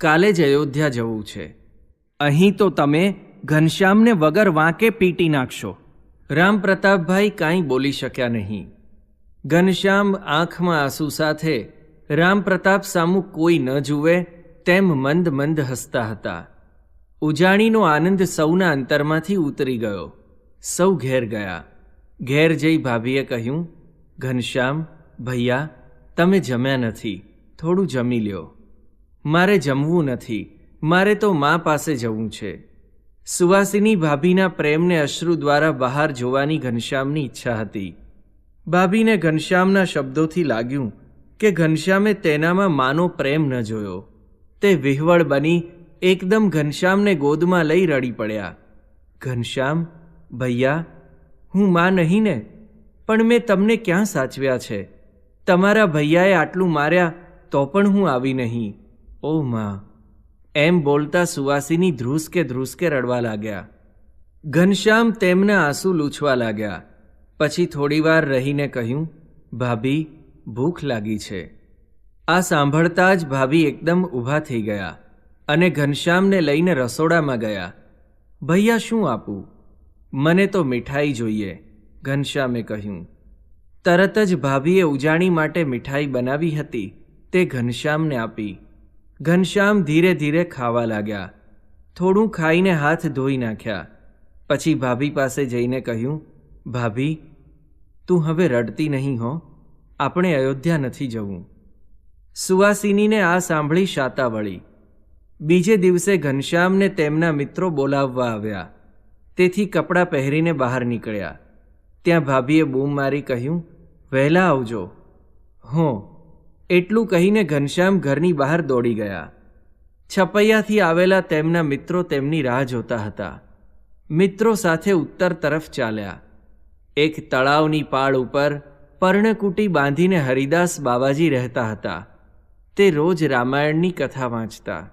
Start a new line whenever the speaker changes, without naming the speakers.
કાલે જ અયોધ્યા જવું છે. અહીં તો તમે ઘનશ્યામને વગર વાંકે પીટી નાખશો. રામ પ્રતાપભાઈ કાંઈ બોલી શક્યા નહીં. ઘનશ્યામ આંખમાં આંસુ સાથે રામ પ્રતાપ સામું કોઈ ન જુએ તેમ મંદ મંદ હસતા હતા. ઉજાણીનો આનંદ સૌના અંતરમાંથી ઉતરી ગયો. સૌ ઘેર ગયા. ઘેર જઈ ભાભીએ કહ્યું, ઘનશ્યામ ભૈયા, તમે જમ્યા નથી, થોડું જમી લ્યો. મારે જમવું નથી, મારે તો મા પાસે જવું છે. સુવાસિની ભાભીના પ્રેમને અશ્રુ દ્વારા બહાર જોવાની ઘનશ્યામની ઈચ્છા હતી. ભાભીને ઘનશ્યામના શબ્દોથી લાગ્યું કે ઘનશ્યામે તેનામાં માનો પ્રેમ ન જોયો. તે વિહવળ બની એકદમ ઘનશ્યામને ગોદમાં લઈ રડી પડ્યા. ઘનશ્યામ ભૈયા, હું માં નહીં ને, પણ મેં તમને ક્યાં સાચવ્યા છે? તમારા ભૈયાએ આટલું માર્યા તો પણ હું આવી નહીં. ઓ માં! એમ બોલતા સુવાસિની ધ્રુસકે રડવા લાગ્યા. ઘનશ્યામ તેમના આંસુ લૂછવા લાગ્યા. પછી થોડીવાર રહીને કહ્યું, ભાભી, ભૂખ લાગી છે. આ સાંભળતા જ ભાભી એકદમ ઊભા થઈ ગયા અને ઘનશ્યામને લઈને રસોડામાં ગયા. ભૈયા, શું આપું? મને તો મીઠાઈ જોઈએ, ઘનશ્યામે કહ્યું. તરત જ ભાભીએ ઉજાણી માટે મીઠાઈ બનાવી હતી તે ઘનશ્યામને આપી. ઘનશ્યામ ધીરે ધીરે ખાવા લાગ્યા. થોડું ખાઈને હાથ ધોઈ નાખ્યા. પછી ભાભી પાસે જઈને કહ્યું, ભાભી, તું હવે રડતી નહીં હો, આપણે અયોધ્યા નથી જવું. સુવાસિનીને આ સાંભળી શાતા વળી. બીજે દિવસે ઘનશ્યામને તેમના મિત્રો બોલાવવા આવ્યા. તેથી કપડાં પહેરીને બહાર નીકળ્યા. ત્યાં ભાભીએ બૂમ મારી કહ્યું, વહેલા આવજો. હો, એટલું કહીને ઘનશ્યામ ઘરની બહાર દોડી ગયા. છપૈયાથી આવેલા તેમના મિત્રો તેમની રાહ જોતા હતા. મિત્રો સાથે ઉત્તર તરફ ચાલ્યા. એક તળાવની પાળ ઉપર પર્ણકુટી બાંધીને હરિદાસ બાવાજી રહેતા હતા. તે રોજ રામાયણની કથા વાંચતા.